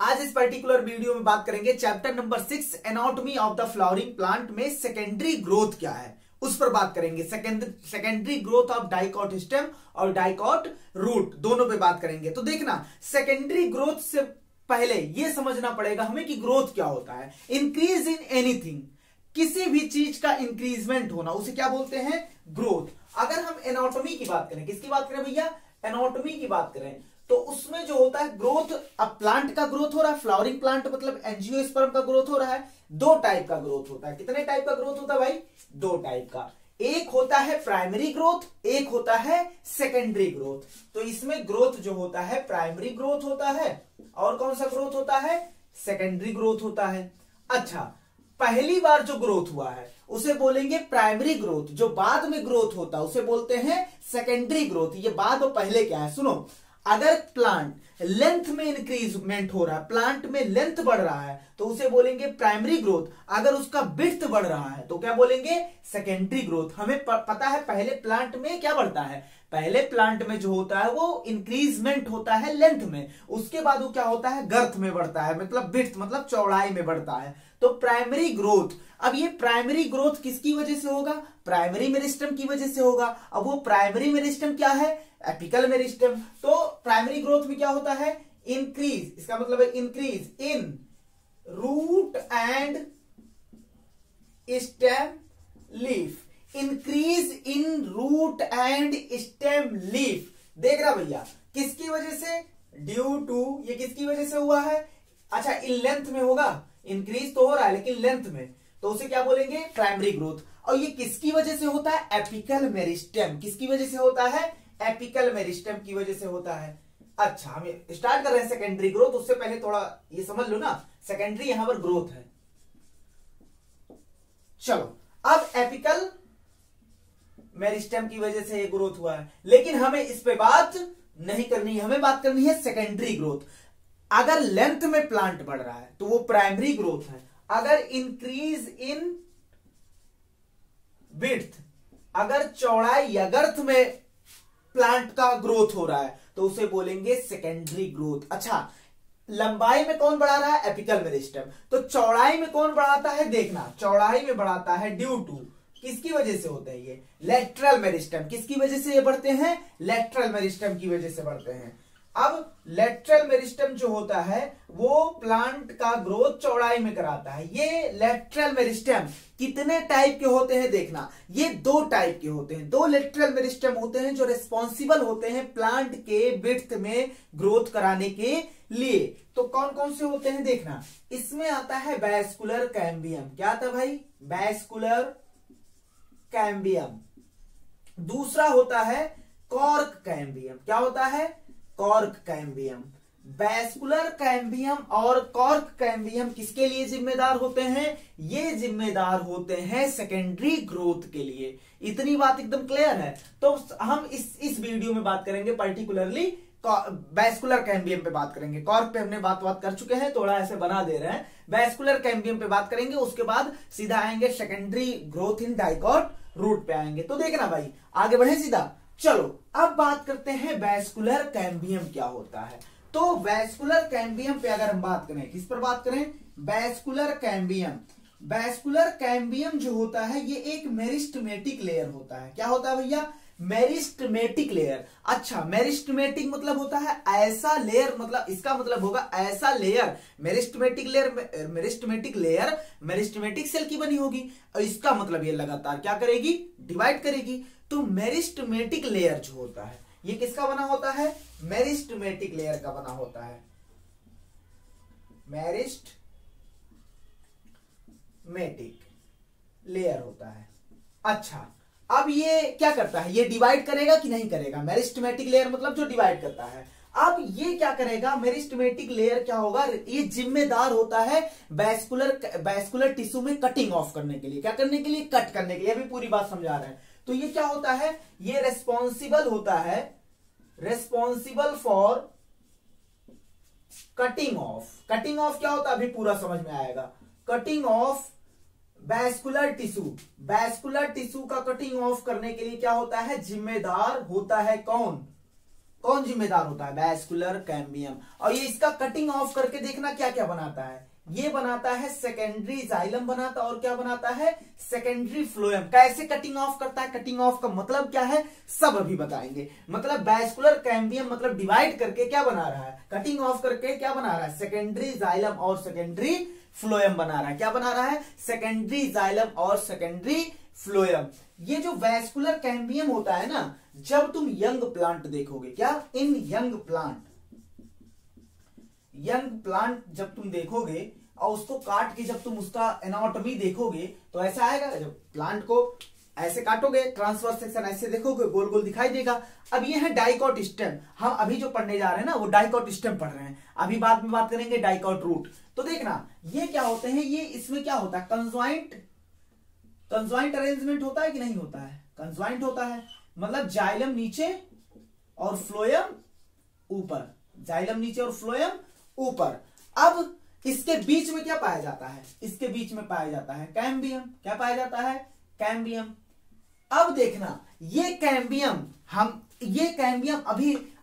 आज इस particular video में बात करेंगे chapter number 6 anatomy of the flowering plant में सेकेंडरी ग्रोथ क्या है उस पर बात करेंगे। Secondary growth of dicot stem और डाइकॉट रूट दोनों पे बात करेंगे। तो देखना, सेकेंडरी ग्रोथ से पहले यह समझना पड़ेगा हमें कि ग्रोथ क्या होता है। इंक्रीज इन एनीथिंग, किसी भी चीज का इंक्रीजमेंट होना, उसे क्या बोलते हैं? ग्रोथ। अगर हम एनाटॉमी की बात करें, किसकी बात करें भैया? एनाटॉमी की बात करें, तो उसमें जो होता है ग्रोथ, अब प्लांट का ग्रोथ हो रहा है, फ्लावरिंग प्लांट मतलब एंजियोस्पर्म का ग्रोथ हो रहा है। दो टाइप का ग्रोथ होता है। कितने टाइप का ग्रोथ होता है भाई? दो टाइप का। एक होता है प्राइमरी ग्रोथ, एक होता है सेकेंडरी ग्रोथ। तो इसमें ग्रोथ जो होता है प्राइमरी ग्रोथ होता है, और कौन सा ग्रोथ होता है? सेकेंडरी ग्रोथ होता है। अच्छा, पहली बार जो ग्रोथ हुआ है उसे बोलेंगे प्राइमरी ग्रोथ, जो बाद में ग्रोथ होता है उसे बोलते हैं सेकेंडरी ग्रोथ। ये बाद और पहले क्या है सुनो। अगर प्लांट लेंथ में इंक्रीजमेंट हो रहा है, प्लांट में लेंथ बढ़ रहा है, तो उसे बोलेंगे प्राइमरी ग्रोथ। अगर उसका विड्थ बढ़ रहा है तो क्या बोलेंगे? Secondary growth. हमें पता है पहले प्लांट में क्या बढ़ता है, पहले प्लांट में जो होता है वो इंक्रीजमेंट होता है लेंथ में, उसके बाद वो क्या होता है? गर्थ में बढ़ता है, मतलब विड्थ मतलब चौड़ाई में बढ़ता है। तो प्राइमरी ग्रोथ। अब ये प्राइमरी ग्रोथ किसकी वजह से होगा? प्राइमरी मेरिस्टेम की वजह से होगा। अब वो प्राइमरी मेरिस्टेम क्या है? Apical meristem. तो प्राइमरी ग्रोथ में क्या होता है? इंक्रीज, इसका मतलब है increase in root and stem leaf. Increase in root and stem leaf. देख रहा भैया, किसकी वजह से? ड्यू टू, ये किसकी वजह से हुआ है? अच्छा, इन लेंथ में होगा, इंक्रीज तो हो रहा है लेकिन लेंथ में, तो उसे क्या बोलेंगे? Primary growth. और ये किसकी वजह से होता है? Apical meristem. किसकी वजह से होता है? एपिकल मेरिस्टेम की वजह से होता है। अच्छा, हम स्टार्ट कर रहे हैं सेकेंडरी ग्रोथ। उससे पहले थोड़ा ये समझ लो ना, सेकेंडरी यहां पर ग्रोथ है। चलो, अब एपिकल मेरिस्टेम की वजह से ये ग्रोथ हुआ है, लेकिन हमें इस पे बात नहीं करनी है, हमें बात करनी है सेकेंडरी ग्रोथ। अगर लेंथ में प्लांट बढ़ रहा है तो वो प्राइमरी ग्रोथ है। अगर इंक्रीज इन विड्थ, अगर चौड़ाई या गर्थ में प्लांट का ग्रोथ हो रहा है तो उसे बोलेंगे सेकेंडरी ग्रोथ। अच्छा, लंबाई में कौन बढ़ा रहा है? Apical meristem. तो चौड़ाई में कौन बढ़ाता है? देखना, चौड़ाई में बढ़ाता है ड्यू टू, किसकी वजह से होते हैं ये? Lateral meristem. किसकी वजह से ये बढ़ते हैं? लेटरल मेरिस्टेम की वजह से बढ़ते हैं। अब लेटरल मेरिस्टेम जो होता है वो प्लांट का ग्रोथ चौड़ाई में कराता है। ये लेटरल मेरिस्टेम कितने टाइप के होते हैं? देखना, ये दो टाइप के होते हैं। दो लेटरल मेरिस्टेम होते हैं जो रिस्पॉन्सिबल होते हैं प्लांट के विड्थ में ग्रोथ कराने के लिए। तो कौन कौन से होते हैं देखना, इसमें आता है वैस्कुलर कैम्बियम। क्या आता है भाई? Vascular cambium. दूसरा होता है कॉर्क कैम्बियम। क्या होता है? Cork cambium. वैस्कुलर कैम्बियम और कॉर्क कैम्बियम किसके लिए जिम्मेदार होते हैं? ये जिम्मेदार होते हैं सेकेंडरी ग्रोथ के लिए। इतनी बात एकदम क्लियर है। तो हम इस वीडियो में बात करेंगे पर्टिकुलरली वैस्कुलर कैम्बियम पे बात करेंगे। कॉर्क पे हमने बात कर चुके हैं, थोड़ा ऐसे बना दे रहे हैं। वैस्कुलर कैम्बियम पे बात करेंगे, उसके बाद सीधा आएंगे secondary growth in dicot root पे आएंगे। तो देखना भाई, आगे बढ़े सीधा। चलो, अब बात करते हैं वैस्कुलर कैम्बियम क्या होता है। तो वैस्कुलर कैम्बियम पे अगर हम बात करें, किस पर बात करें? Vascular cambium. वैस्कुलर कैम्बियम जो होता है ये एक मेरिस्टेमेटिक लेयर होता है। क्या होता है भैया? Meristematic layer. अच्छा, मेरिस्टेमेटिक मतलब होता है ऐसा लेयर, मतलब इसका मतलब होगा ऐसा layer. Meristematic layer, meristematic layer meristematic cell की बनी होगी, और इसका मतलब ये लगातार क्या करेगी? डिवाइड करेगी। तो मेरिस्टेमेटिक लेयर जो होता है ये किसका बना होता है? मेरिस्टेमेटिक लेयर का बना होता है। मेरिस्टेमेटिक लेयर होता है। अच्छा, अब ये क्या करता है? ये डिवाइड करेगा कि नहीं करेगा? मेरिस्टेमेटिक लेयर मतलब जो डिवाइड करता है। अब ये क्या करेगा? मेरिस्टेमेटिक लेयर क्या होगा? ये जिम्मेदार होता है वैस्कुलर टिश्यू में कटिंग ऑफ करने के लिए। क्या करने के लिए? कट करने के लिए। अभी पूरी बात समझा रहे हैं। तो ये क्या होता है? ये रेस्पॉन्सिबल होता है, responsible for cutting of. Cutting of क्या होता है अभी पूरा समझ में आएगा। Cutting of vascular tissue. Vascular tissue का कटिंग ऑफ करने के लिए क्या होता है? जिम्मेदार होता है कौन? कौन जिम्मेदार होता है? Vascular cambium. और ये इसका कटिंग ऑफ करके देखना क्या क्या बनाता है। ये बनाता है सेकेंडरी जाइलम बनाता है, और क्या बनाता है? Secondary phloem. कैसे कटिंग ऑफ करता है? कटिंग ऑफ का मतलब क्या है सब अभी बताएंगे। मतलब वैस्कुलर कैम्बियम मतलब डिवाइड करके क्या बना रहा है? कटिंग ऑफ करके क्या बना रहा है? सेकेंडरी जाइलम और सेकेंडरी फ्लोएम बना रहा है। क्या बना रहा है? सेकेंडरी जाइलम और सेकेंडरी फ्लोएम। ये जो वैस्कुलर कैम्बियम होता है ना, जब तुम यंग प्लांट देखोगे, क्या इन यंग प्लांट जब तुम देखोगे और उसको काट के जब तुम उसका एनाटॉमी देखोगे तो ऐसा आएगा। जब प्लांट को ऐसे काटोगे, ट्रांसवर्स सेक्शन ऐसे देखोगे, गोल गोल दिखाई देगा। अब ये है डाइकॉट स्टेम। हम अभी जो पढ़ने जा रहे हैं ना वो डाइकॉट स्टेम पढ़ रहे हैं, अभी बाद में बात करेंगे डाइकॉट रूट। तो देखना ये क्या होते हैं, ये इसमें क्या होता है? कंजॉइंट अरेंजमेंट होता है कि नहीं होता है? कंजॉइंट होता है, मतलब जाइलम नीचे और फ्लोएम ऊपर, जाइलम नीचे और फ्लोएम ऊपर। अब इसके बीच में क्या पाया जाता है? इसके बीच में पाया जाता है कैम्बियम। क्या पाया जाता है? कैम्बियम। अब देखना ये कैम्बियम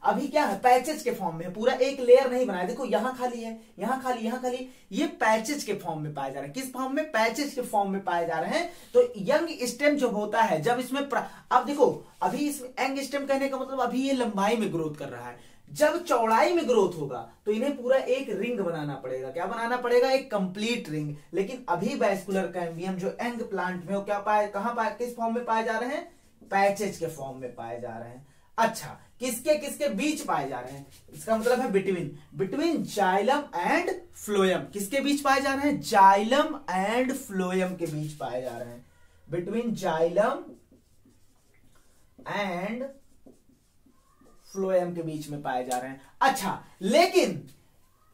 अभी क्या है? पैचेज के फॉर्म में है, पूरा एक लेयर नहीं बनाया। देखो यहां खाली है, यहां खाली, यहां खाली, ये पैचेज के फॉर्म में पाए जा रहे हैं। किस फॉर्म में? पैचेज के फॉर्म में पाए जा रहे हैं। तो यंग स्टेम जब होता है, जब इसमें अब देखो अभी इसमें यंग स्टेम कहने का मतलब अभी ये लंबाई में ग्रोथ कर रहा है। जब चौड़ाई में ग्रोथ होगा तो इन्हें पूरा एक रिंग बनाना पड़ेगा। क्या बनाना पड़ेगा? एक कंप्लीट रिंग। लेकिन अभी वैस्कुलर कैम्बियम जो यंग प्लांट में, क्या किस फॉर्म में पाए जा रहे हैं? पैचेज के फॉर्म में पाए जा रहे हैं। अच्छा, किसके बीच पाए जा रहे हैं? इसका मतलब है बिटवीन जाइलम एंड फ्लोएम। किसके बीच पाए जा रहे हैं? जाइलम एंड फ्लोएम के बीच पाए जा रहे हैं। बिटवीन जाइलम एंड फ्लोएम के बीच में पाए जा रहे हैं। अच्छा, लेकिन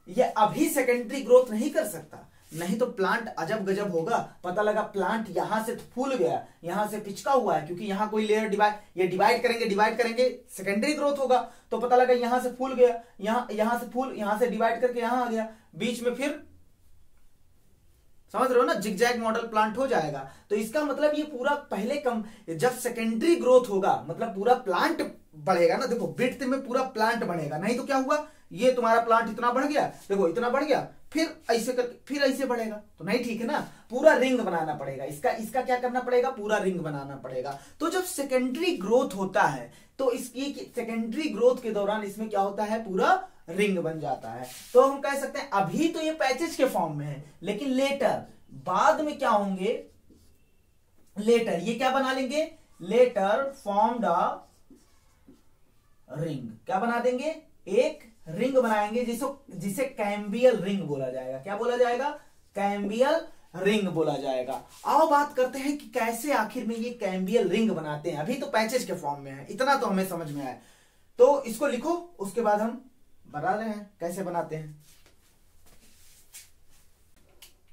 ये अभी सेकेंडरी ग्रोथ नहीं कर सकता, नहीं तो प्लांट अजब गजब होगा। पता लगा प्लांट यहां से फूल गया, यहां से पिचका हुआ है, क्योंकि यहां कोई लेयर डिवाइड करेंगे सेकेंडरी ग्रोथ होगा। तो पता लगा यहां से फूल गया, यहां से फूल, यहां से डिवाइड करके यहां आ गया, बीच में फिर समझ रहे हो ना, जिगजैग मॉडल प्लांट हो जाएगा। तो इसका मतलब ये पूरा पहले जब सेकेंडरी ग्रोथ होगा मतलब पूरा प्लांट बढ़ेगा ना। देखो विड्थ में पूरा प्लांट बढ़ेगा, नहीं तो क्या हुआ? ये तुम्हारा प्लांट इतना बढ़ गया, देखो इतना बढ़ गया, फिर ऐसे करके फिर ऐसे बढ़ेगा, तो नहीं ठीक है ना। पूरा रिंग बनाना पड़ेगा, इसका क्या करना पड़ेगा? पूरा रिंग बनाना पड़ेगा। तो जब सेकेंडरी ग्रोथ होता है तो इसकी सेकेंडरी ग्रोथ के दौरान इसमें क्या होता है? पूरा रिंग बन जाता है। तो हम कह सकते हैं अभी तो ये पैचेज के फॉर्म में है, लेकिन लेटर बाद में क्या होंगे? लेटर ये क्या बना लेंगे? Later formed a ring. क्या बना देंगे? एक रिंग बनाएंगे जिसे कैम्बियल रिंग बोला जाएगा। क्या बोला जाएगा? कैम्बियल रिंग बोला जाएगा। आओ बात करते हैं कि कैसे आखिर में ये कैम्बियल रिंग बनाते हैं। अभी तो पैचेज के फॉर्म में है, इतना तो हमें समझ में आया। तो इसको लिखो, उसके बाद हम बता रहे हैं कैसे बनाते हैं।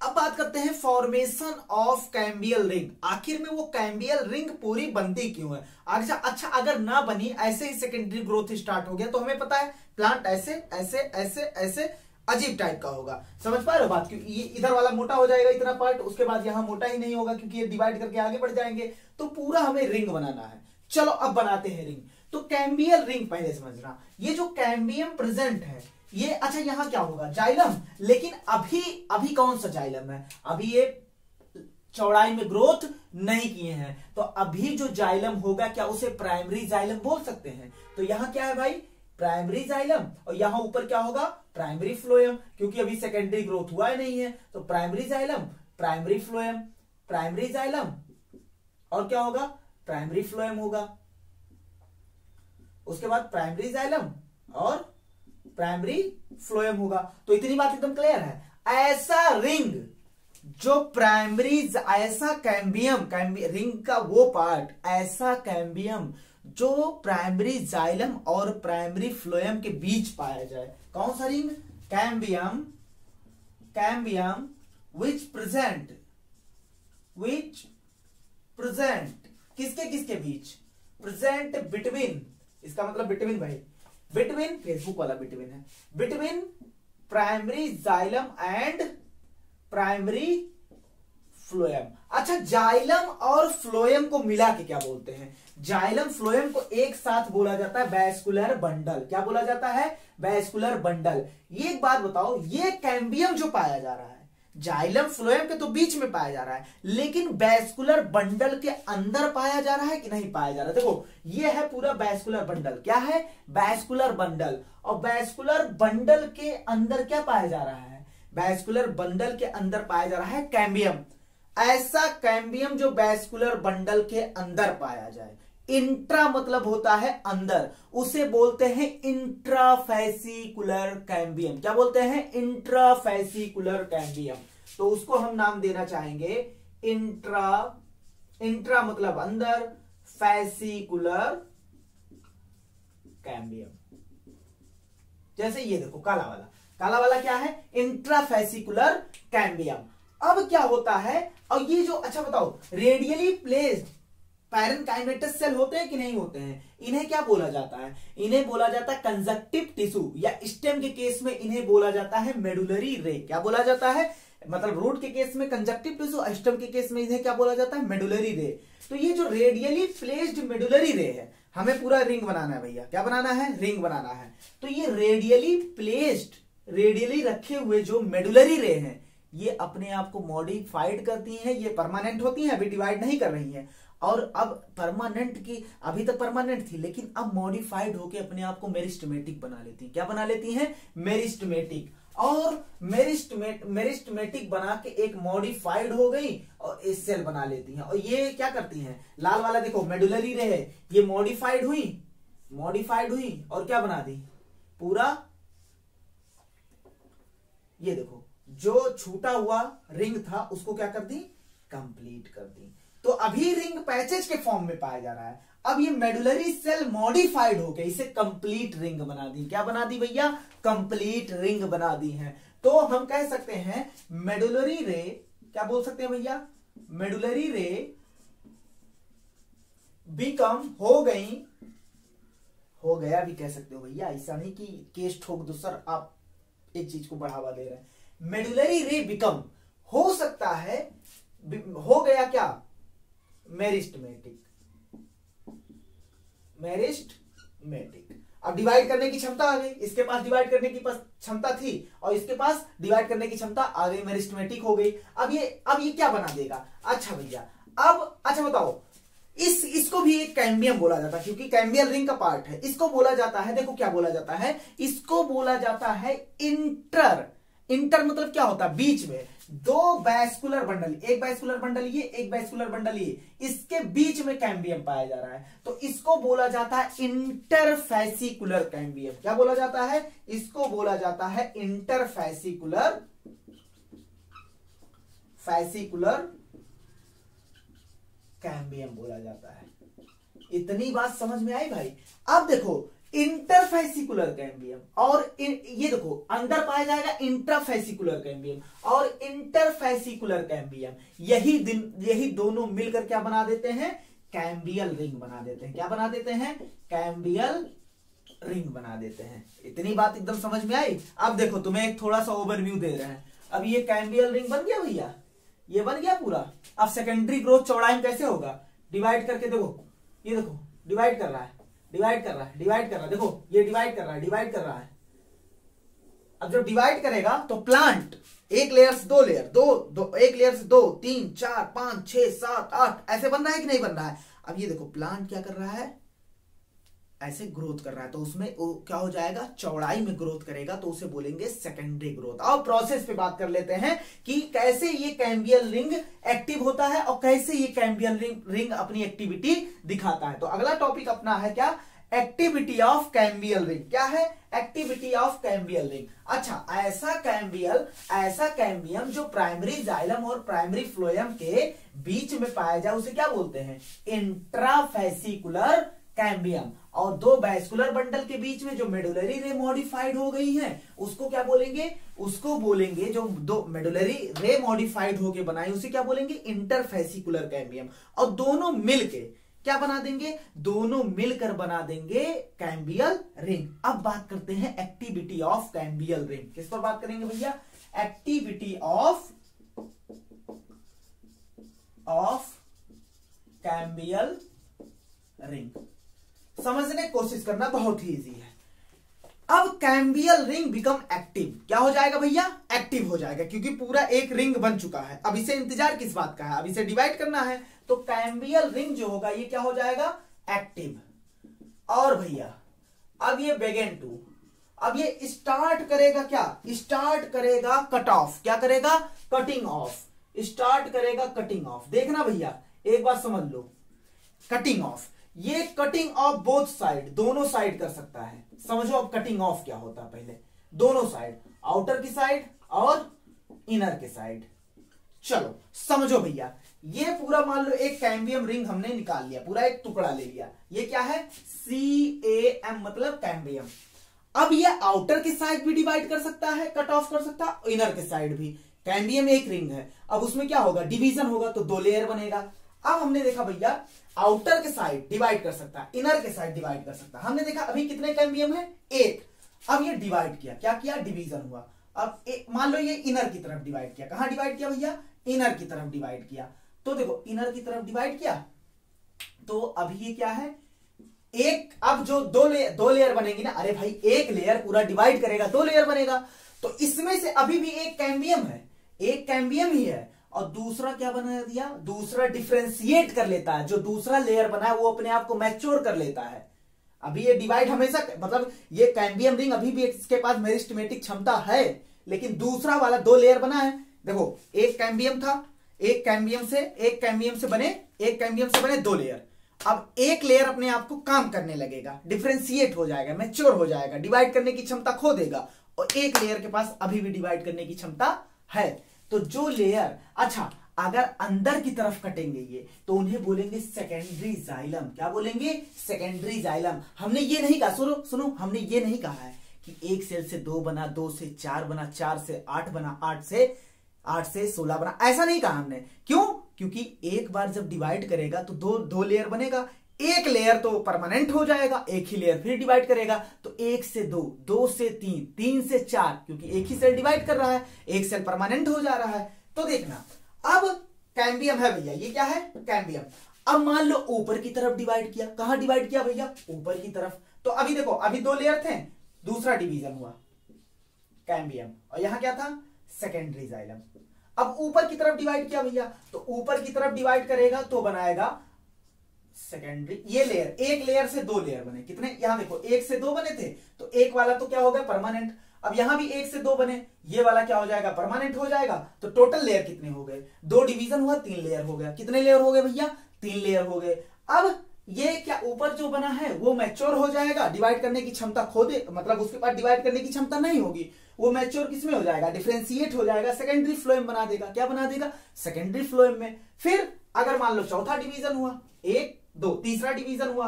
अब बात करते हैं फॉर्मेशन ऑफ कैम्बियल रिंग। आखिर में वो कैम्बियल रिंग पूरी बनती क्यों है? अच्छा, अगर ना बनी, ऐसे ही सेकेंडरी ग्रोथ स्टार्ट हो गया, तो हमें पता है प्लांट ऐसे ऐसे ऐसे ऐसे अजीब टाइप का होगा। समझ पा रहे हो बात? क्योंकि ये इधर वाला मोटा हो जाएगा इतना पार्ट, उसके बाद यहां मोटा ही नहीं होगा क्योंकि ये डिवाइड करके आगे बढ़ जाएंगे। तो पूरा हमें रिंग बनाना है। चलो अब बनाते हैं रिंग। तो कैम्बियल रिंग पहले समझना, ये जो कैम्बियम प्रेजेंट है ये, अच्छा यहां क्या होगा? जाइलम। लेकिन अभी कौन सा जाइलम है? अभी ये चौड़ाई में ग्रोथ नहीं किए हैं, तो अभी जो जाइलम होगा क्या उसे प्राइमरी जाइलम बोल सकते हैं? तो यहां क्या है भाई? Primary xylem. और यहां ऊपर क्या होगा? प्राइमरी फ्लोएम, क्योंकि अभी सेकेंडरी ग्रोथ हुआ ही नहीं है। तो primary xylem, primary phloem, primary xylem, और क्या होगा? प्राइमरी फ्लोएम होगा। उसके बाद प्राइमरी जाइलम और प्राइमरी फ्लोएम होगा। तो इतनी बात एकदम क्लियर है। ऐसा रिंग जो प्राइमरी, ऐसा कैम्बियम रिंग का वो पार्ट, ऐसा कैम्बियम जो प्राइमरी जाइलम और प्राइमरी फ्लोएम के बीच पाया जाए। कौन सा रिंग? कैम्बियम विच प्रेजेंट किसके बीच? प्रेजेंट बिटवीन, इसका मतलब बिटवीन भाई, बिटवीन, फेसबुक वाला बिटवीन है, between primary xylem and primary phloem. अच्छा, जाइलम और फ्लोएम को मिला के क्या बोलते हैं? जाइलम फ्लोएम को एक साथ बोला जाता है वैस्कुलर बंडल। क्या बोला जाता है? Vascular bundle. ये एक बात बताओ, ये कैम्बियम जो पाया जा रहा है जाइलम फ्लोएम के तो बीच में पाया जा रहा है, लेकिन वैस्कुलर बंडल के अंदर पाया जा रहा है कि नहीं पाया जा रहा है? देखो ये है पूरा वैस्कुलर बंडल। क्या है? Vascular bundle. और वैस्कुलर बंडल के अंदर क्या पाया जा रहा है? वैस्कुलर बंडल के अंदर पाया जा रहा है कैम्बियम। ऐसा कैम्बियम जो वैस्कुलर बंडल के अंदर पाया जाए, इंट्रा मतलब होता है अंदर, उसे बोलते हैं इंट्राफेसिकुलर कैम्बियम। क्या बोलते हैं? Intrafascicular cambium. तो उसको हम नाम देना चाहेंगे इंट्रा मतलब अंदर, फेसिकुलर कैम्बियम। जैसे ये देखो काला वाला क्या है? Intrafascicular cambium. अब क्या होता है? और ये जो, अच्छा बताओ, रेडियली प्लेस्ड पैरेनकाइमेटस सेल होते हैं कि नहीं होते हैं? इन्हें क्या बोला जाता है? इन्हें बोला जाता है कंजक्टिव टिश्यू, या स्टेम के केस में इन्हें बोला जाता है मेडुलरी रे। क्या बोला जाता है? मतलब रूट के केस में कंजक्टिव टिश्यू, स्टेम के केस में इन्हें क्या बोला जाता है? मेडुलरी रे। तो ये जो रेडियली प्लेस्ड मेडुलरी रे है, हमें पूरा रिंग बनाना है भैया। क्या बनाना है? रिंग बनाना है। तो ये रेडियली प्लेस्ड, रेडियली रखे हुए जो मेडुलरी रे हैं, ये अपने आप को मॉडिफाइड करती हैं। ये परमानेंट होती हैं, अभी डिवाइड नहीं कर रही हैं। और अब परमानेंट की, अभी तक परमानेंट थी लेकिन अब मॉडिफाइड होके अपने आप को मेरिस्टमेटिक बना लेती हैं। क्या बना लेती हैं? मेरिस्टमेटिक। और मेरिस्टमेटिक बना के एक मॉडिफाइड हो गई और एक सेल बना लेती हैं। और ये क्या करती हैं? लाल वाला देखो मेडुलरी रे है, ये मॉडिफाइड हुई और क्या बना दी? पूरा ये देखो जो छूटा हुआ रिंग था उसको क्या कर दी? कंप्लीट कर दी। तो अभी रिंग पैचेज के फॉर्म में पाया जा रहा है। अब ये मेडुलरी सेल मॉडिफाइड होके इसे कंप्लीट रिंग बना दी। क्या बना दी भैया? कंप्लीट रिंग बना दी है। तो हम कह सकते हैं मेडुलरी रे, क्या बोल सकते हैं भैया? मेडुलरी रे बिकम हो गया भी कह सकते हो भैया, ऐसा नहीं कि केस ठोक दो सर, आप एक चीज को बढ़ावा दे रहे हैं। मेडुलरी रे बिकम हो सकता है, हो गया क्या? मेरिस्टमेटिक। अब डिवाइड करने की क्षमता आ गई, इसके पास डिवाइड करने की क्षमता थी और इसके पास डिवाइड करने की क्षमता आ गई, मेरिस्टमेटिक हो गई। अब ये क्या बना देगा? अच्छा भैया, अब अच्छा बताओ, इसको भी एक कैम्बियम बोला जाता है, क्योंकि कैम्बियल रिंग का पार्ट है। इसको बोला जाता है, देखो क्या बोला जाता है? इसको बोला जाता है इंटर मतलब क्या होता है? बीच में दो वैस्कुलर बंडल, एक वैस्कुलर बंडल ये, एक वैस्कुलर बंडल ये, इसके बीच में कैम्बियम पाया जा रहा है, तो इसको बोला जाता है इंटरफेसिकुलर कैम्बियम। क्या बोला जाता है? इसको बोला जाता है इंटरफेसिकुलर कैम्बियम बोला जाता है। इतनी बात समझ में आई भाई? अब देखो इंटरफेसिकुलर कैम्बियम और ये देखो अंदर पाया जाएगा इंट्राफेसिकुलर कैम्बियम और इंटरफेसिकुलर कैम्बियम, यही दोनों मिलकर क्या बना देते हैं? कैम्बियल रिंग बना देते हैं। क्या बना देते हैं? कैम्बियल रिंग बना देते हैं। इतनी बात एकदम समझ में आई? अब देखो तुम्हें एक थोड़ा सा ओवरव्यू दे रहे हैं। अब ये कैम्बियल रिंग बन गया भैया, ये बन गया पूरा। अब सेकेंडरी ग्रोथ चौड़ाई में कैसे होगा? डिवाइड करके देखो, ये देखो डिवाइड कर रहा है, देखो ये डिवाइड कर रहा है। अब जब डिवाइड करेगा तो प्लांट एक लेयर से 2 लेयर, एक लेयर से 2, 3, 4, 5, 6, 7, 8 ऐसे बन रहा है कि नहीं बन रहा है? अब ये देखो प्लांट क्या कर रहा है? ऐसे ग्रोथ कर रहा है, तो उसमें क्या हो जाएगा? चौड़ाई में ग्रोथ करेगा, तो उसे बोलेंगे सेकेंडरी ग्रोथ। अब प्रोसेस पे बात कर लेते हैं कि कैसे ये कैम्बियल रिंग एक्टिव होता है और कैसे ये कैम्बियल रिंग अपनी एक्टिविटी दिखाता है। तो अगला टॉपिक अपना है क्या? Activity of cambial ring. क्या है? Activity of cambial ring. अच्छा, ऐसा कैम्बियम जो प्राइमरी जाइलम और प्राइमरी फ्लोएम के बीच में पाया जाए उसे क्या बोलते हैं? Intrafascicular cambium. और दो वैस्कुलर बंडल के बीच में जो मेडुलरी रे मॉडिफाइड हो गई है उसको क्या बोलेंगे? उसको बोलेंगे, जो दो मेडुलरी रे मॉडिफाइड होके बनाई उसे क्या बोलेंगे? Interfascicular cambium. और दोनों मिलके क्या बना देंगे? दोनों मिलकर बना देंगे कैम्बियल रिंग। अब बात करते हैं एक्टिविटी ऑफ कैम्बियल रिंग। किस पर बात करेंगे भैया? Activity of of cambial ring. समझने की कोशिश करना, बहुत ही इजी है। अब कैम्बियल रिंग बिकम एक्टिव, क्या हो जाएगा भैया? एक्टिव हो जाएगा, क्योंकि पूरा एक रिंग बन चुका है। अब इसे इंतजार किस बात का है? अब इसे डिवाइड करना है, तो कैम्बियल रिंग जो होगा ये क्या हो जाएगा? एक्टिव। और भैया अब ये बेगेन टू, अब ये स्टार्ट करेगा क्या? स्टार्ट करेगा कट ऑफ। क्या करेगा? Cutting of. स्टार्ट करेगा कटिंग ऑफ। देखना भैया एक बार समझ लो, कटिंग ऑफ, ये कटिंग ऑफ बोथ साइड, दोनों साइड कर सकता है। समझो अब कटिंग ऑफ क्या होता है पहले, दोनों साइड, आउटर की साइड और इनर की साइड। चलो समझो भैया, ये पूरा मान लो एक कैम्बियम रिंग हमने निकाल लिया, पूरा एक टुकड़ा ले लिया। ये क्या है? CAM मतलब कैम्बियम। अब ये आउटर की साइड भी डिवाइड कर सकता है, कट ऑफ कर सकता है, इनर की साइड भी। कैम्बियम एक रिंग है, अब उसमें क्या होगा? डिवीजन होगा, तो 2 लेयर बनेगा। अब हमने देखा भैया आउटर के साइड डिवाइड कर सकता है, इनर के साइड डिवाइड कर सकता है। हमने देखा अभी कितने कैम्बियम है? 1। अब ये डिवाइड किया, क्या किया? डिवीजन हुआ। अब मान लो ये इनर की तरफ डिवाइड किया। कहां डिवाइड किया भैया? इनर की तरफ डिवाइड किया। तो देखो इनर की तरफ डिवाइड किया, तो अभी ये क्या है? एक, अब जो दो लेयर बनेगी ना, अरे भाई एक लेयर पूरा डिवाइड करेगा, 2 लेयर बनेगा। तो इसमें से अभी भी एक कैम्बियम है, एक कैम्बियम ही है, और दूसरा क्या बना दिया? दूसरा डिफरेंशिएट कर लेता है। जो दूसरा लेयर बना है वो अपने आप को मैच्योर कर लेता है। अभी ये डिवाइड हमेशा, मतलब ये कैम्बियम रिंग अभी भी इसके पास मेरिस्टेमेटिक क्षमता है, लेकिन दूसरा वाला 2 लेयर बना है। देखो एक कैम्बियम था, एक कैम्बियम से बने 2 लेयर। अब एक लेयर अपने आप को काम करने लगेगा, डिफरेंशिएट हो जाएगा, मैच्योर हो जाएगा, डिवाइड करने की क्षमता खो देगा, और एक लेयर के पास अभी भी डिवाइड करने की क्षमता है। तो जो लेयर, अच्छा अगर अंदर की तरफ कटेंगे ये, तो उन्हें बोलेंगे सेकेंडरी जाइलम। क्या बोलेंगे? Secondary xylem. हमने ये नहीं कहा, सुनो, हमने ये नहीं कहा है कि एक सेल से 2 बना, 2 से 4 बना, 4 से 8 बना, 8 से 16 बना, ऐसा नहीं कहा हमने। क्यों? क्योंकि एक बार जब डिवाइड करेगा तो दो लेयर बनेगा। एक लेयर तो परमानेंट हो जाएगा, एक ही लेयर फिर डिवाइड करेगा, तो 1 से 2, 2 से 3, 3 से 4, क्योंकि एक ही सेल डिवाइड कर रहा है, एक सेल परमानेंट हो जा रहा है। तो देखना, अब कैम्बियम है भैया, ये क्या है? कैम्बियम। अब मान लो ऊपर की तरफ डिवाइड किया। कहां डिवाइड किया भैया? ऊपर की तरफ। तो अभी देखो, अभी 2 लेयर थे, दूसरा डिवीजन हुआ कैम्बियम, और यहां क्या था? Secondary xylem. अब ऊपर की तरफ डिवाइड किया भैया, तो ऊपर की तरफ डिवाइड करेगा तो बनाएगा सेकेंडरी। ये लेयर, एक लेयर से 2 लेयर बने, कितने? यहां देखो 1 से 2 बने थे, तो एक वाला तो क्या हो गया? परमानेंट। अब यहां भी 1 से 2 बने, ये वाला क्या हो जाएगा? परमानेंट हो जाएगा। तो टोटल लेयर कितने हो गए? 2 डिवीजन हुआ, 3 लेयर हो गया। कितने लेयर हो गए भैया? 3 लेयर हो गए। अब ये क्या ऊपर जो बना है वो मैच्योर हो जाएगा, डिवाइड करने की क्षमता खो दे, मतलब उसके पास डिवाइड करने की क्षमता नहीं होगी, वो मैच्योर किसमें हो जाएगा? डिफरेंशिएट हो जाएगा, सेकेंडरी फ्लोएम बना देगा। क्या बना देगा? सेकेंडरी फ्लोएम में। फिर अगर मान लो चौथा डिवीजन हुआ, 1 2, तीसरा डिवीजन हुआ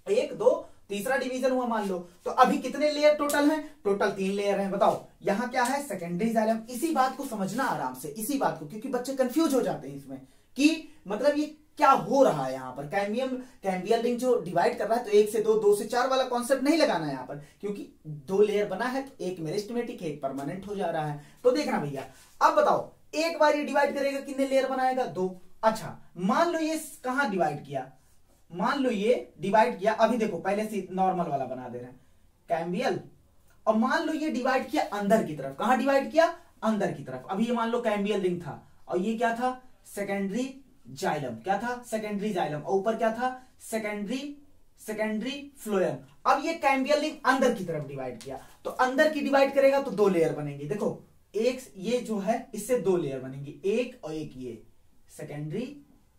1 2, तीसरा डिवीजन हुआ मान लो, तो अभी कितने लेयर टोटल हैं? टोटल 3 लेयर हैं। बताओ यहां क्या है? Secondary xylem. इसी बात को समझना आराम से, इसी बात को, क्योंकि बच्चे कंफ्यूज हो जाते हैं इसमें कि मतलब ये क्या हो रहा है यहाँ पर। कैम्बियल रिंग जो डिवाइड कर रहा है, तो 1 से 2, 2 से 4 वाला कॉन्सेप्ट नहीं लगाना है यहाँ पर, क्योंकि 2 लेयर बना है, तो एक मेरिस्टेमेटिक, एक परमानेंट हो जा रहा है। तो देखना भैया, अब बताओ एक बार ये डिवाइड करेगा, कितने लेयर बनाएगा? 2। अच्छा मान लो ये कहां डिवाइड किया? मान लो ये डिवाइड किया, अभी देखो पहले से नॉर्मल वाला बना दे रहे हैं कैम्बियल, और मान लो ये डिवाइड किया अंदर की तरफ। कहां डिवाइड किया? अंदर की तरफ। अभी ये मान लो कैम्बियल रिंग था, और ये क्या था? Secondary xylem. क्या था? Secondary xylem. और ऊपर क्या था? Secondary phloem. अब ये कैम्बियल रिंग अंदर की तरफ डिवाइड किया, तो अंदर की डिवाइड करेगा तो 2 लेयर बनेंगे। देखो एक ये जो है इससे 2 लेयर बनेंगी, एक और एक ये सेकेंडरी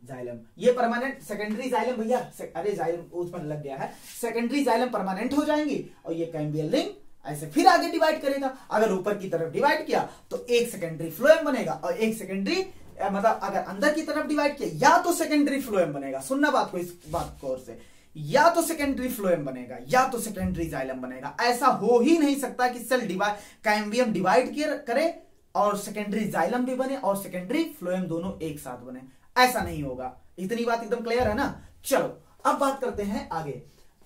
जाइलम। ये परमानेंट सेकेंडरी जाइलम भैया, अरे जाइलम उस पर लग गया है, सेकेंडरी जाइलम परमानेंट हो जाएंगी, और ये कैम्बियल रिंग ऐसे फिर आगे डिवाइड करेगा। अगर ऊपर की तरफ डिवाइड किया तो एक सेकेंडरी फ्लोएम बनेगा, और एक सेकेंडरी, मतलब अगर अंदर की तरफ डिवाइड किया या तो सेकेंडरी फ्लोएम बनेगा। सुनना बात को, इस बात को से, या तो सेकेंडरी फ्लोएम बनेगा या तो सेकेंडरी जाइलम बनेगा। ऐसा हो ही नहीं सकता कि सेल कैम्बियम डिवाइड करे और सेकेंडरी जाइलम भी बने और सेकेंडरी फ्लोएम दोनों एक साथ बने, ऐसा नहीं होगा। इतनी बात एकदम क्लियर है ना? चलो अब बात करते हैं आगे।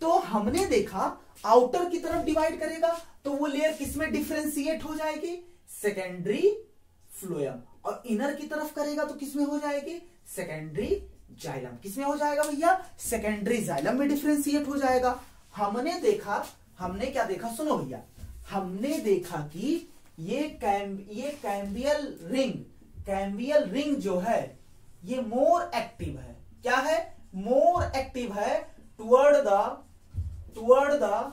तो हमने देखा आउटर की तरफ डिवाइड करेगा तो वो लेयर किसमें डिफरेंशिएट हो जाएगी? Secondary phloem. और इनर की तरफ करेगा तो किसमें हो जाएगी, सेकेंडरी जाइलम। किसमें हो जाएगा भैया, सेकेंडरी जाइलम में डिफरेंशिएट हो जाएगा। हमने क्या देखा, सुनो भैया, हमने देखा कि ये कैम्बियल रिंग जो है ये मोर एक्टिव है। क्या है, मोर एक्टिव है टुवर्ड द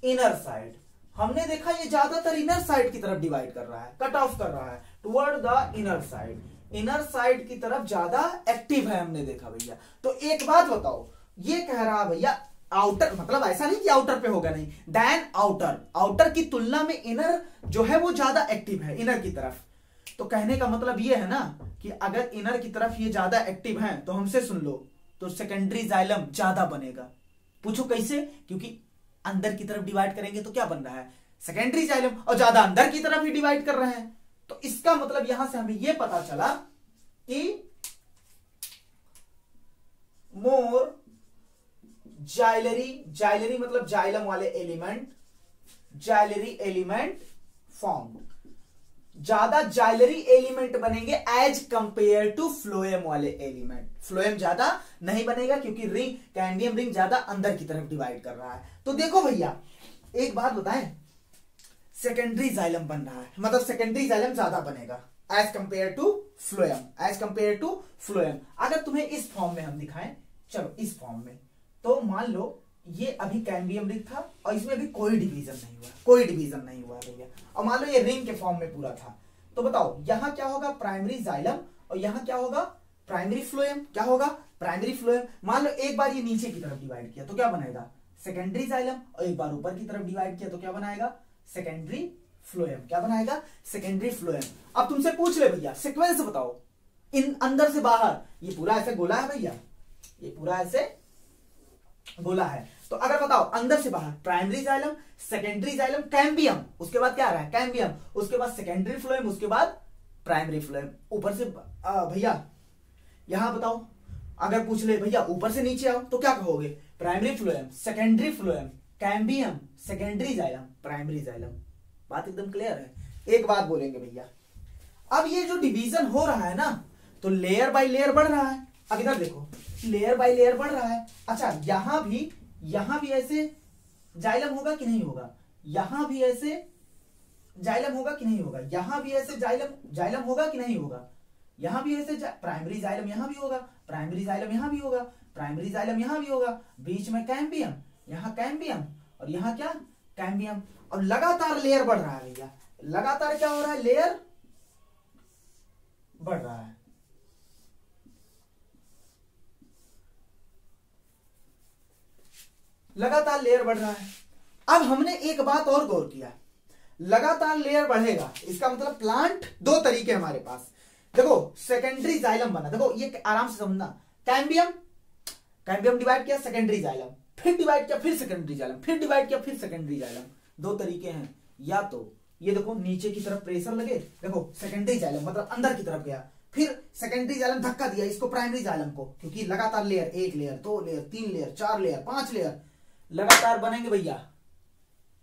इनर साइड। हमने देखा ये ज्यादातर इनर साइड की तरफ डिवाइड कर रहा है, कट ऑफ कर रहा है toward the inner side. Inner side की तरफ ज्यादा एक्टिव है, हमने देखा भैया। तो एक बात बताओ, ये कह रहा भैया आउटर, मतलब ऐसा नहीं कि आउटर पे होगा, नहीं, देन आउटर की तुलना में इनर जो है वो ज्यादा एक्टिव है, इनर की तरफ। तो कहने का मतलब ये है ना कि अगर इनर की तरफ ये ज्यादा एक्टिव है तो हमसे सुन लो, तो सेकेंडरी जाइलम ज्यादा बनेगा। पूछो कैसे, क्योंकि अंदर की तरफ डिवाइड करेंगे तो क्या बन रहा है, सेकेंडरी जाइलम, और ज्यादा अंदर की तरफ ही डिवाइड कर रहे हैं। तो इसका मतलब यहां से हमें यह पता चला कि मोर जाइलरी मतलब जाइलम वाले जाइलरी एलिमेंट फॉर्म, ज्यादा जाइलरी एलिमेंट बनेंगे एज कंपेयर टू फ्लोएम वाले एलिमेंट। फ्लोएम ज्यादा नहीं बनेगा क्योंकि रिंग, कैंडियम रिंग ज्यादा अंदर की तरफ डिवाइड कर रहा है। तो देखो भैया एक बात बताएं, सेकेंडरी जाइलम बन रहा है, मतलब सेकेंडरी जाइलम ज्यादा बनेगा एज कंपेयर टू फ्लोएम। अगर तुम्हें इस फॉर्म में हम दिखाएं, चलो इस फॉर्म में, तो मान लो ये अभी कैम्बियम रिंग था और इसमें भी कोई डिवीजन नहीं हुआ भैया, और मान लो ये रिंग के फॉर्म में पूरा था। तो बताओ यहां क्या होगा, प्राइमरी जाइलम, और यहां क्या होगा, प्राइमरी फ्लोएम। क्या होगा, प्राइमरी फ्लोएम। मान लो एक बार ये नीचे की तरफ डिवाइड किया तो क्या बनेगा, सेकेंडरी जाइलम, और एक बार ऊपर की तरफ डिवाइड किया तो क्या बनाएगा, सेकेंडरी फ्लोएम। क्या बनाएगा, सेकेंडरी फ्लोएम। अब तुमसे पूछ ले भैया सीक्वेंस बताओ, इन अंदर से बाहर, ये पूरा ऐसे गोला है भैया, ये पूरा ऐसे गोला है। तो अगर बताओ अंदर से बाहर primary xylem, secondary xylem, cambium, उसके बाद क्या आ रहा है, कैम्बियम, उसके बाद सेकेंडरी फ्लोएम, उसके बाद प्राइमरी फ्लोएम। ऊपर से भैया यहां बताओ, अगर पूछ ले भैया ऊपर से नीचे आओ तो क्या कहोगे, primary phloem, secondary phloem, cambium, secondary xylem, primary xylem. बात एकदम क्लियर है। एक बात बोलेंगे भैया, अब ये जो डिवीजन हो रहा है ना, तो लेयर बाय लेयर बढ़ रहा है। अब इधर देखो, लेयर बाय लेयर बढ़ रहा है। अच्छा यहां भी ऐसे जाइलम होगा कि नहीं होगा, यहां भी ऐसे जाइलम होगा कि नहीं होगा, यहां भी ऐसे जाइलम होगा कि नहीं होगा, यहां भी ऐसे प्राइमरी जाइलम यहां भी होगा, प्राइमरी जाइलम यहां भी होगा, प्राइमरी जाइलम यहां भी होगा, बीच में कैम्बियम, यहां कैम्बियम, और यहां क्या, कैम्बियम। और लगातार लेयर बढ़ रहा है भैया, लगातार क्या हो रहा है, लेयर बढ़ रहा है। लगातार लेयर बढ़ रहा है। अब हमने एक बात और गौर किया, लगातार लेयर बढ़ेगा, इसका मतलब प्लांट दो तरीके हमारे पास। देखो सेकेंडरी जाइलम बना, देखो ये आराम से समझना, कैम्बियम डिवाइड किया, सेकेंडरी जाइलम, फिर डिवाइड किया, फिर सेकेंडरी जाइलम, फिर डिवाइड किया, फिर सेकेंडरी जाइलम। दो तरीके हैं, या तो ये देखो नीचे की तरफ प्रेशर लगे, देखो सेकेंडरी जाइलम मतलब अंदर की तरफ गया, फिर सेकेंडरी जाइलम धक्का दिया इसको प्राइमरी जाइलम को, क्योंकि लगातार लेयर, एक लेयर, दो लेयर, तीन लेयर, चार लेयर, पांच लेयर लगातार बनेंगे भैया।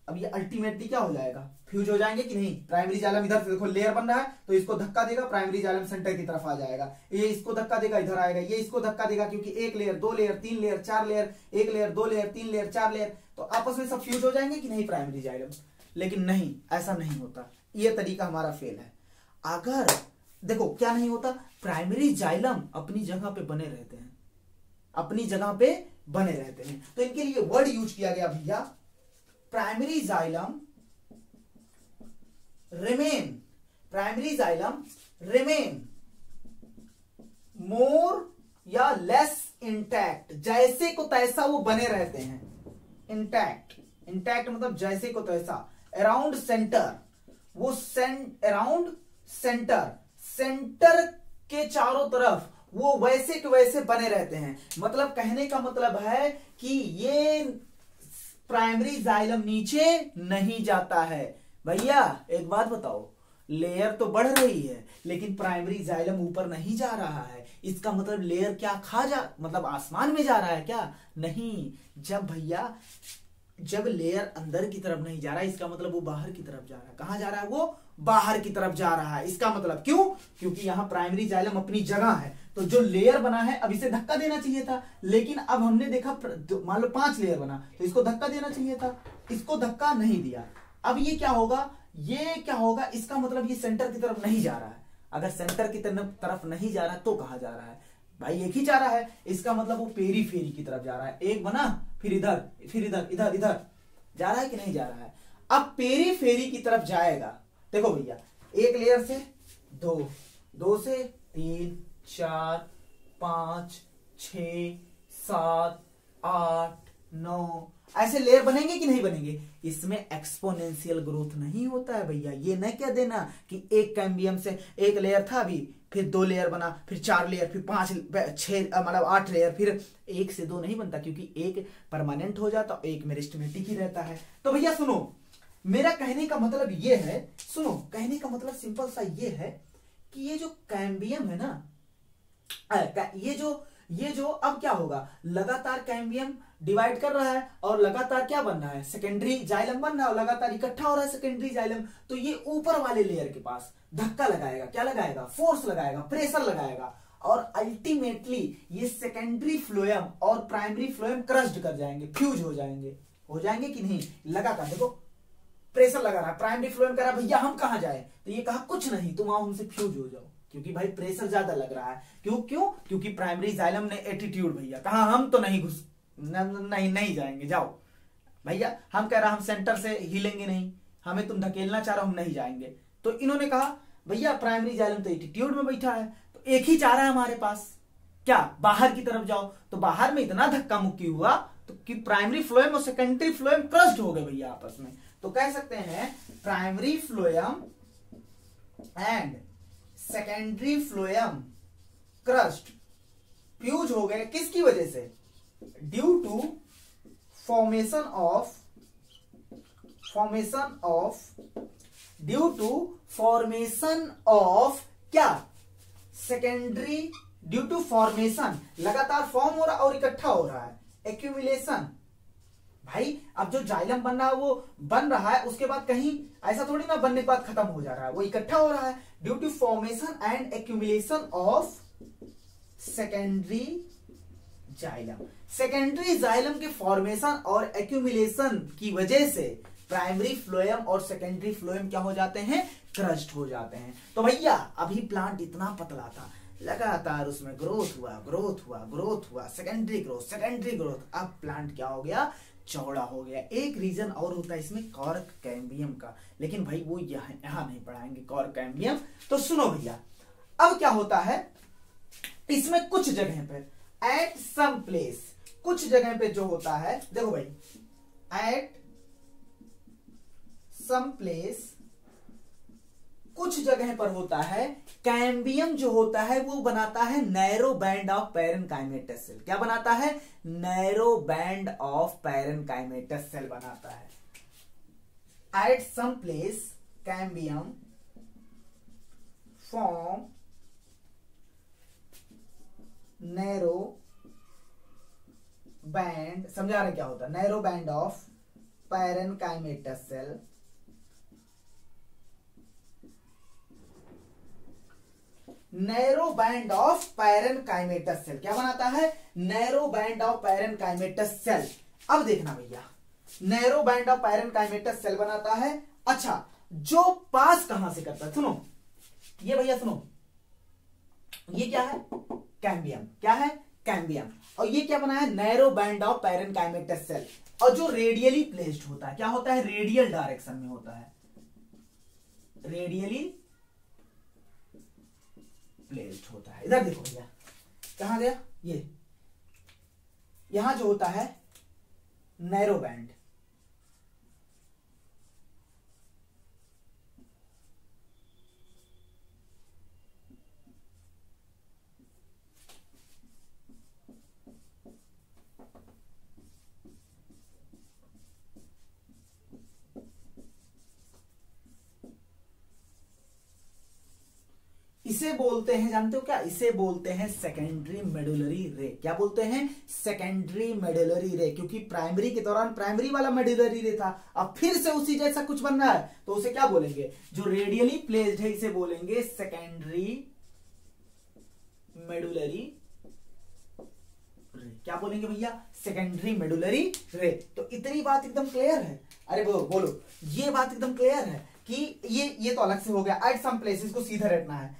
अब ये अल्टीमेटली क्या हो जाएगा, फ्यूज हो जाएंगे कि नहीं। प्राइमरी जाइलम इधर से देखो लेयर बन रहा है तो इसको धक्का देगा, प्राइमरी जाइलम सेंटर की तरफ आ जाएगा, ये इसको धक्का देगा इधर आएगा, ये इसको धक्का देगा, क्योंकि एक लेयर, दो लेयर, तीन लेयर, चार लेयर, एक लेयर, दो लेयर, तीन लेयर, चार लेयर, तो आपस में सब फ्यूज हो जाएंगे कि नहीं प्राइमरी जाइलम। लेकिन नहीं, ऐसा नहीं होता, ये तरीका हमारा फेल है। अगर देखो क्या नहीं होता, प्राइमरी जाइलम अपनी जगह पे बने रहते हैं, अपनी जगह पे बने रहते हैं। तो इनके लिए वर्ड यूज किया गया भैया, प्राइमरी जाइलम रिमेन मोर या लेस इंटैक्ट, जैसे को तैसा वो बने रहते हैं। इंटैक्ट मतलब जैसे को तैसा, अराउंड सेंटर, वो अराउंड सेंटर के चारों तरफ वो वैसे के वैसे बने रहते हैं। मतलब कहने का मतलब है कि ये प्राइमरी जाइलम नीचे नहीं जाता है। भैया एक बात बताओ, लेयर तो बढ़ रही है लेकिन प्राइमरी जाइलम ऊपर नहीं जा रहा है, इसका मतलब लेयर क्या मतलब आसमान में जा रहा है क्या, नहीं। जब भैया जब लेयर अंदर की तरफ नहीं जा रहा है, इसका मतलब वो बाहर की तरफ जा रहा है। कहां जा रहा है? वो बाहर की तरफ जा रहा है। इसका मतलब क्यों? क्योंकि यहां प्राइमरी जाइलम अपनी जगह है, तो जो लेयर बना है अब इसे धक्का देना चाहिए था, लेकिन अब हमने देखा मान लो 5 लेयर बना, तो इसको धक्का देना चाहिए था, इसको धक्का नहीं दिया। अब ये क्या होगा? ये क्या होगा? इसका मतलब ये सेंटर की तरफ नहीं जा रहा है। अगर सेंटर की तरफ नहीं जा रहा है तो कहां जा रहा है? भाई एक ही जा रहा है, इसका मतलब वो पेरीफेरी की तरफ जा रहा है। एक बना, फिर इधर, फिर इधर, इधर इधर जा रहा है कि नहीं जा रहा है? अब पेरीफेरी की तरफ जाएगा। देखो भैया, एक लेयर से 2, 2 से 3, 4, 5, 6, 7, 8, 9 ऐसे लेयर बनेंगे कि नहीं बनेंगे? इसमें एक्सपोनेंशियल ग्रोथ नहीं होता है भैया। ये न कह देना कि एक कैम्बियम से एक लेयर था, अभी फिर 2 लेयर बना, फिर 4 लेयर, फिर 5, 6 मतलब 8 लेयर, फिर 1 से 2 नहीं बनता, क्योंकि एक परमानेंट हो जाता, एक मेरिस्टेमेटिक ही रहता है। तो भैया सुनो, मेरा कहने का मतलब ये है, सुनो, कहने का मतलब सिंपल सा ये है कि ये जो कैम्बियम है ना, ये जो अब क्या होगा? लगातार कैम्बियम डिवाइड कर रहा है और लगातार क्या बन रहा है? सेकेंडरी जाइलम बन रहा है और लगातार इकट्ठा हो रहा है सेकेंडरी जाइलम। तो ये ऊपर वाले लेयर के पास धक्का लगाएगा। क्या लगाएगा? फोर्स लगाएगा, प्रेशर लगाएगा, और अल्टीमेटली ये सेकेंडरी फ्लोएम और प्राइमरी फ्लोएम क्रश्ड कर जाएंगे, फ्यूज हो जाएंगे। हो जाएंगे कि नहीं? लगातार देखो प्रेशर लगा रहा है, प्राइमरी फ्लोएम कर रहा है, भैया हम कहां जाए? तो ये कहा कुछ नहीं, तुम आओ हमसे फ्यूज हो जाओ, क्योंकि भाई प्रेशर ज्यादा लग रहा है। क्यों? क्योंकि प्राइमरी जाइलम ने एटीट्यूड, भैया कहा हम तो नहीं घुस नहीं जाएंगे, जाओ भैया। हम कह रहा हम सेंटर से हिलेंगे नहीं, हमें तुम धकेलना चाह रहे हो, हम नहीं जाएंगे। तो इन्होंने कहा भैया प्राइमरी जाइलम तो एटीट्यूड में बैठा है, तो एक ही चाह रहा है हमारे पास, क्या? बाहर की तरफ जाओ। तो बाहर में इतना धक्का मुक्की हुआ तो कि प्राइमरी फ्लोएम और सेकेंडरी फ्लोएम क्रश्ड हो गए भैया आपस में। तो कह सकते हैं primary phloem and secondary phloem crushed, fuse हो गए। किसकी वजह से? ड्यू टू फॉर्मेशन ऑफ क्या? सेकेंडरी, ड्यू टू फॉर्मेशन, लगातार फॉर्म हो रहा और इकट्ठा हो रहा है, एक्यूमुलेशन। भाई अब जो जाइलम बन रहा है वो बन रहा है, उसके बाद कहीं ऐसा थोड़ी ना बनने के बाद खत्म हो जा रहा है, वो इकट्ठा हो रहा है। Due to formation and accumulation of secondary xylem, secondary xylem के फॉर्मेशन और एक्यूमुलेशन की वजह से प्राइमरी फ्लोएम और सेकेंडरी फ्लोएम क्या हो जाते हैं? क्रश्ड हो जाते हैं। तो भैया अभी प्लांट इतना पतला था, लगातार उसमें ग्रोथ हुआ, सेकेंडरी ग्रोथ, अब प्लांट क्या हो गया? चौड़ा हो गया। एक रीजन और होता है इसमें कॉर्क कैम्बियम का, लेकिन भाई वो यहां नहीं पढ़ाएंगे कॉर्क कैम्बियम। तो सुनो भैया, अब क्या होता है इसमें कुछ जगह पर एट सम प्लेस, कुछ जगह पे जो होता है, देखो भाई, एट सम प्लेस कुछ जगह पर होता है कैम्बियम जो होता है वो बनाता है narrow band of parenchymatous cell. क्या बनाता है? Narrow band of parenchymatous cell बनाता है। At some place cambium form narrow band, समझा रहे क्या होता है? Narrow band of parenchymatous cell narrow band of parenchymatous cell क्या बनाता है? Narrow band of parenchymatous cell. अब देखना भैया, narrow band of parenchymatous cell बनाता है। अच्छा, जो पास कहां से करता है? सुनो ये भैया, सुनो ये क्या है? कैम्बियम। क्या है? कैम्बियम। और ये क्या बना है? Narrow band of parenchymatous cell. और जो रेडियली प्लेस्ड होता है, क्या होता है? रेडियल डायरेक्शन में होता है, रेडियली प्लेस्ड होता है। इधर देखो भैया, कहां गया ये? यहां जो होता है नैरो बैंड, इसे बोलते हैं, जानते हो क्या, इसे बोलते हैं सेकेंडरी मेडुलरी रे। क्या बोलते हैं, सेकेंडरी मेडुलरी रे, क्योंकि प्राइमरी के दौरान प्राइमरी वाला मेडुलरी रे था, अब फिर से उसी जैसा कुछ बन रहा है, तो उसे क्या बोलेंगे, जो रेडियली प्लेस्ड है इसे बोलेंगे सेकेंडरी मेडुलरी रे। क्या बोलेंगे भैया, सेकेंडरी मेडुलरी रे। तो इतनी बात एकदम क्लियर है, अरे बोलो ये बात एकदम क्लियर है कि ये तो अलग से हो गया। एट सम प्लेस, इसको सीधा रटना है,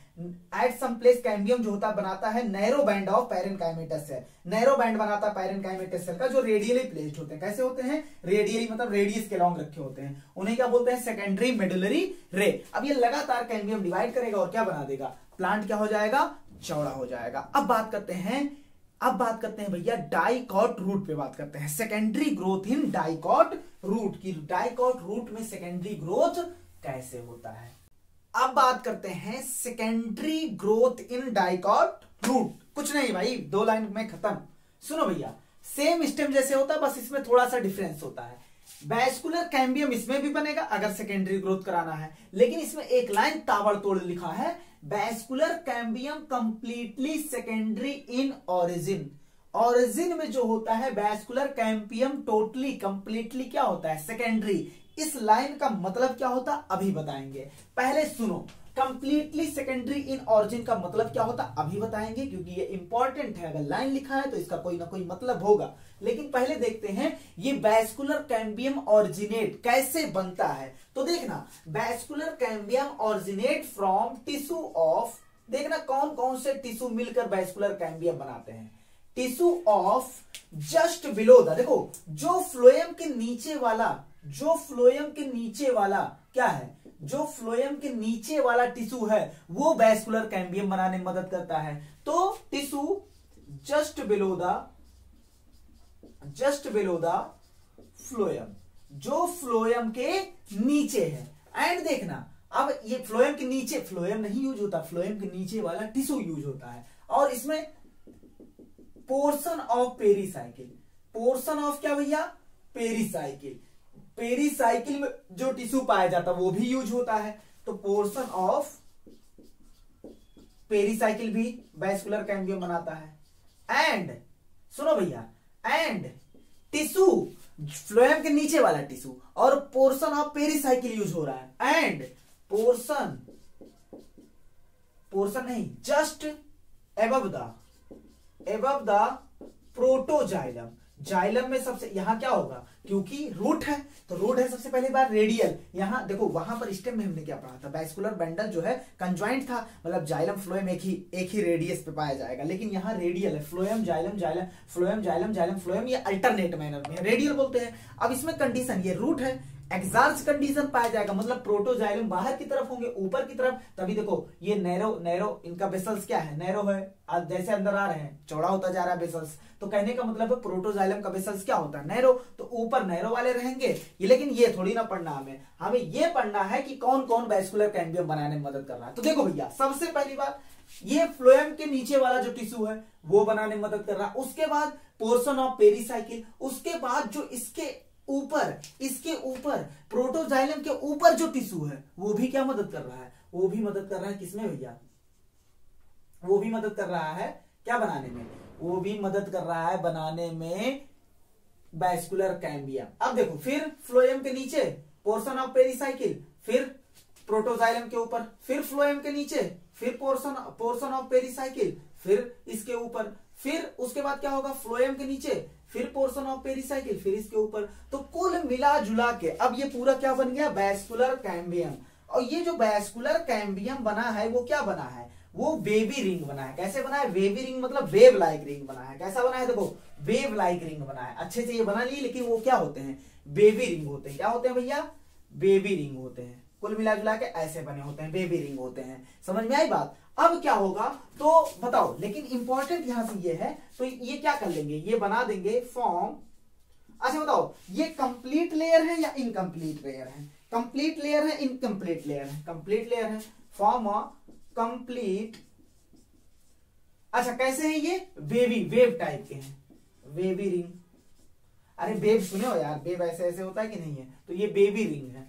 एट सम प्लेस कैम्बियम जो होता बनाता है narrow band of parenchymatous cell. Narrow band बनाता है पैरेनकाइमेटस सेल का, जो रेडियली प्लेस्ड होते हैं। कैसे होते हैं, रेडियली मतलब रेडियस के लॉन्ग रखे होते हैं, उन्हें क्या बोलते हैं, सेकेंडरी मेडुलरी रे। अब ये लगातार कैम्बियम डिवाइड करेगा और क्या बना देगा, प्लांट क्या हो जाएगा, चौड़ा हो जाएगा। अब बात करते हैं भैया डाइकॉट रूट पे बात करते हैं, secondary growth in dicot root की, डाइकॉट रूट में सेकेंडरी ग्रोथ कैसे होता है। अब बात करते हैं secondary growth in dicot root. कुछ नहीं भाई, 2 लाइन में खत्म। सुनो भैया, सेम स्टेम जैसे होता है, बस इसमें थोड़ा सा डिफरेंस होता है। वैस्कुलर कैम्बियम इसमें भी बनेगा अगर सेकेंडरी ग्रोथ कराना है, लेकिन इसमें एक लाइन ताबड़तोड़ लिखा है, vascular cambium completely secondary in origin. Origin में जो होता है वैस्कुलर कैम्बियम टोटली कंप्लीटली क्या होता है, सेकेंडरी। इस लाइन का मतलब क्या होता अभी बताएंगे, पहले सुनो। कंप्लीटली सेकेंडरी इन ऑरिजिन का मतलब क्या होता अभी बताएंगे, क्योंकि ये इंपॉर्टेंट है। अगर लाइन लिखा है तो इसका कोई ना कोई मतलब होगा, लेकिन पहले देखते हैं ये वैस्कुलर कैम्बियम ऑरिजिनेट कैसे बनता है। तो देखना, vascular cambium originate from tissue of, देखना कौन कौन से टिश्यू मिलकर वैस्कुलर कैम्बियम बनाते हैं। Tissue of just below the, देखो जो फ्लोएम के नीचे वाला क्या है, जो फ्लोएम के नीचे वाला टिश्यू है वो वैस्कुलर कैम्बियम बनाने में मदद करता है। तो tissue just below the phloem, जो फ्लोएम के नीचे है। एंड देखना, अब ये फ्लोएम के नीचे, फ्लोएम नहीं यूज होता, फ्लोएम के नीचे वाला टिश्यू यूज होता है। और इसमें portion of pericycle, portion of क्या भैया, पेरीसाइकिल, पेरीसाइकिल में जो टिश्यू पाया जाता है वो भी यूज होता है। तो पोर्शन ऑफ पेरीसाइकिल भी वैस्कुलर कैम्बियम बनाता है। एंड सुनो भैया, एंड टिश्यू फ्लोएम के नीचे वाला टिश्यू और पोर्शन ऑफ पेरीसाइकिल यूज हो रहा है। एंड पोर्शन नहीं, just above the protoxylem. Xylem में सबसे, यहां क्या होगा, क्योंकि रूट है तो रूट है सबसे पहली बार रेडियल। यहां देखो, वहां पर स्टेम में हमने क्या पढ़ा था, वैस्कुलर बंडल जो है कंजॉइंट था, मतलब जाइलम फ्लोएम एक ही रेडियस पे पाया जाएगा, लेकिन यहां रेडियल है। Phloem xylem xylem phloem xylem xylem phloem, ये अल्टरनेट मैनर में रेडियल बोलते हैं। अब इसमें कंडीशन, ये रूट है, एक्सार्च कंडीशन पाया जाएगा, मतलब प्रोटोजाइलम बाहर की तरफ होंगे, ऊपर की तरफ। तभी देखो ये नैरो इनका बेसल्स क्या है, नैरो है, जैसे अंदर आ रहे हैं चौड़ा होता जा रहा है बेसल्स। तो कहने का मतलब है प्रोटोजाइलम का बेसल्स क्या होता है, नैरो। तो ऊपर नैरो वाले रहेंगे ये, लेकिन ये थोड़ी ना पढ़ना हमें ये पढ़ना है कि कौन कौन वैस्कुलर कैम्बियम बनाने में मदद कर रहा है। तो देखो भैया, सबसे पहली बात ये फ्लोएम के नीचे वाला जो टिश्यू है वो बनाने में मदद कर रहा है। उसके बाद पोर्शन ऑफ पेरीसाइकिल, उसके बाद जो इसके ऊपर प्रोटोजाइलम के ऊपर जो टिश्यू है वो भी क्या मदद कर रहा है, वो भी मदद कर रहा है किसमें भैया, वो भी मदद कर रहा है क्या बनाने में, वो भी मदद कर रहा है बनाने में वैस्कुलर कैम्बियम। अब देखो, फिर फ्लोएम के नीचे पोर्शन ऑफ पेरीसाइकिल, फिर प्रोटोजाइलम के ऊपर, फिर फ्लोएम के नीचे, फिर पोर्शन ऑफ पेरीसाइकिल, फिर इसके ऊपर, फिर उसके बाद क्या होगा, फ्लोएम के नीचे, फिर पोर्शन ऑफ पेरीसाइकिल, फिर इसके ऊपर। तो कुल मिला जुला के अब ये पूरा क्या बन गया, वैस्कुलर कैम्बियम। और ये जो वैस्कुलर कैम्बियम बना है वो क्या बना है, वो वेवी रिंग बना है। कैसे बना है, वेवी रिंग मतलब वेव लाइक रिंग बना है। कैसा बना है, देखो वेव लाइक रिंग बना है। अच्छे से ये बना लिए, लेकिन वो क्या होते हैं, वेवी रिंग होते हैं। क्या होते हैं भैया, वेवी रिंग होते हैं। कुल मिला जुला के ऐसे बने होते हैं, बेबी रिंग होते हैं। समझ में आई बात। अब क्या होगा तो बताओ, लेकिन इंपॉर्टेंट यहां से ये है, तो ये क्या कर लेंगे, ये बना देंगे फॉर्म। अच्छा बताओ, ये कंप्लीट लेयर है या इनकम्प्लीट लेयर है, कंप्लीट लेयर है इनकम्प्लीट लेयर है, कंप्लीट लेयर है, फॉर्म कंप्लीट। अच्छा कैसे है ये, वेवी वेव टाइप के हैं, वेवी रिंग। अरे वेव सुने हो यार, वेव ऐसे ऐसे होता है कि नहीं है, तो ये बेबी रिंग है,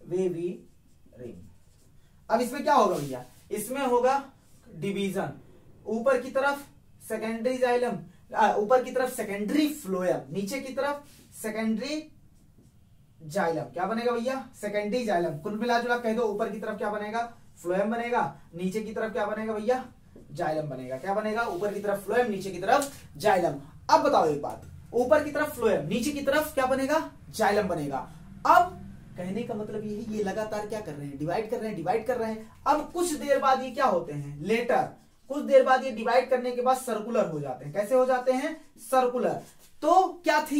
वेवी रिंग। अब इसमें क्या होगा भैया, इसमें होगा डिवीजन, ऊपर की तरफ सेकेंडरी जाइलम, ऊपर की तरफ सेकेंडरी फ्लोएम, नीचे की तरफ सेकेंडरी जाइलम। क्या बनेगा भैया? Secondary xylem. कुल मिलाजुला कह दो, ऊपर की तरफ क्या बनेगा? फ्लोएम बनेगा, नीचे की तरफ क्या बनेगा भैया? जाइलम बनेगा। क्या बनेगा? ऊपर की तरफ फ्लोएम, नीचे की तरफ जाइलम। अब बताओ एक बात, ऊपर की तरफ फ्लोएम, नीचे की तरफ क्या बनेगा? जाइलम बनेगा। अब कहने का मतलब ये है, ये लगातार क्या कर रहे हैं? डिवाइड कर रहे हैं, डिवाइड कर रहे हैं। अब कुछ देर बाद ये क्या होते हैं? लेटर, कुछ देर बाद ये डिवाइड करने के बाद सर्कुलर हो जाते हैं। कैसे हो जाते हैं? सर्कुलर। तो क्या थे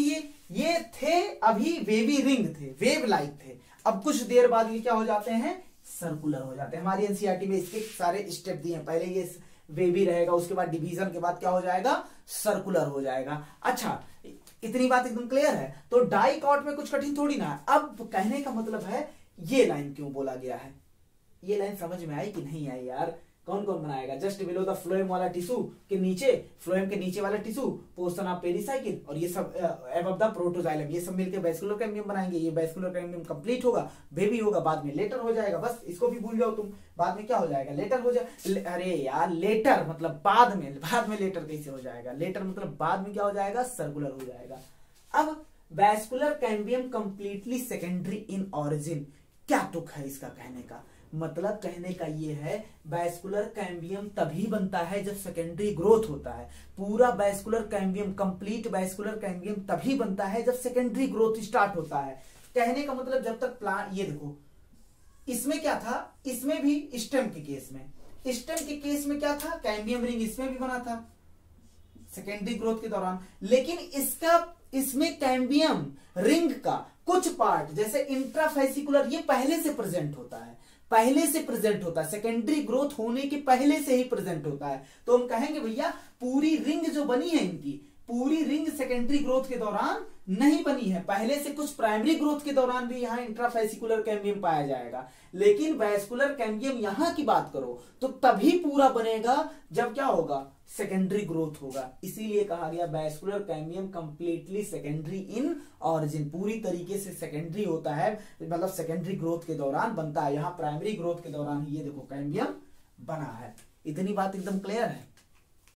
ये थे अभी वेवी रिंग थे, वेव लाइक थे। अब कुछ देर बाद ये क्या हो जाते हैं? सर्कुलर हो जाते हैं। हमारी एनसीईआरटी में इसके सारे स्टेप दिए हैं। पहले ये वेवी रहेगा, उसके बाद डिवीजन के बाद क्या हो जाएगा? सर्कुलर हो जाएगा। अच्छा, इतनी बात एकदम क्लियर है। तो डाइकॉट में कुछ कठिन थोड़ी ना है। अब कहने का मतलब है ये लाइन क्यों बोला गया है? ये लाइन समझ में आई कि नहीं आई यार? कौन कौन बनाएगा? जस्ट बिलो द फ्लोएम वाला टिश्यू के नीचे, फ्लोएम के नीचे वाला टिश्यू, पोर्शन ऑफ पेरिसाइकिल, और ये सब अबव द प्रोटोजाइलम, ये सब मिलकर वैस्कुलर कैम्बियम बनाएंगे। ये वैस्कुलर कैम्बियम कंप्लीट होगा, बेबी होगा, बाद में लेटर हो जाएगा। बस इसको भी भूल जाओ तुम, बाद में क्या हो जाएगा? लेटर हो जाए। अरे यार, लेटर मतलब बाद में, बाद में लेटर कैसे हो जाएगा? लेटर मतलब बाद में क्या हो जाएगा? सर्कुलर हो जाएगा। अब vascular cambium completely secondary in origin, क्या तुक है इसका कहने का? मतलब कहने का ये है, वैस्कुलर कैम्बियम तभी बनता है जब सेकेंडरी ग्रोथ होता है। पूरा vascular cambium, complete vascular cambium तभी बनता है जब सेकेंडरी ग्रोथ स्टार्ट होता है। कहने का मतलब जब तक प्लांट, ये देखो इसमें क्या था, इसमें भी स्टेम के केस में, स्टेम के केस में क्या था? कैम्बियम रिंग इसमें भी बना था सेकेंडरी ग्रोथ के दौरान। लेकिन इसमें कैम्बियम रिंग का कुछ पार्ट जैसे इंट्राफेसिकुलर, ये पहले से प्रेजेंट होता है, पहले से प्रेजेंट होता है, सेकेंडरी ग्रोथ होने के पहले से ही प्रेजेंट होता है। तो हम कहेंगे भैया पूरी रिंग जो बनी है इनकी, पूरी रिंग सेकेंडरी ग्रोथ के दौरान नहीं बनी है, पहले से कुछ प्राइमरी ग्रोथ के दौरान भी यहां इंट्राफेसिकुलर कैम्बियम पाया जाएगा। लेकिन वैस्कुलर कैम्बियम यहां की बात करो तो तभी पूरा बनेगा जब क्या होगा? सेकेंडरी ग्रोथ होगा। इसीलिए कहा गया vascular cambium completely secondary in origin, पूरी तरीके से सेकेंडरी होता है, मतलब सेकेंडरी ग्रोथ के दौरान बनता है। यहां प्राइमरी ग्रोथ के दौरान ही ये देखो कैम्बियम बना है। इतनी बात एकदम क्लियर है।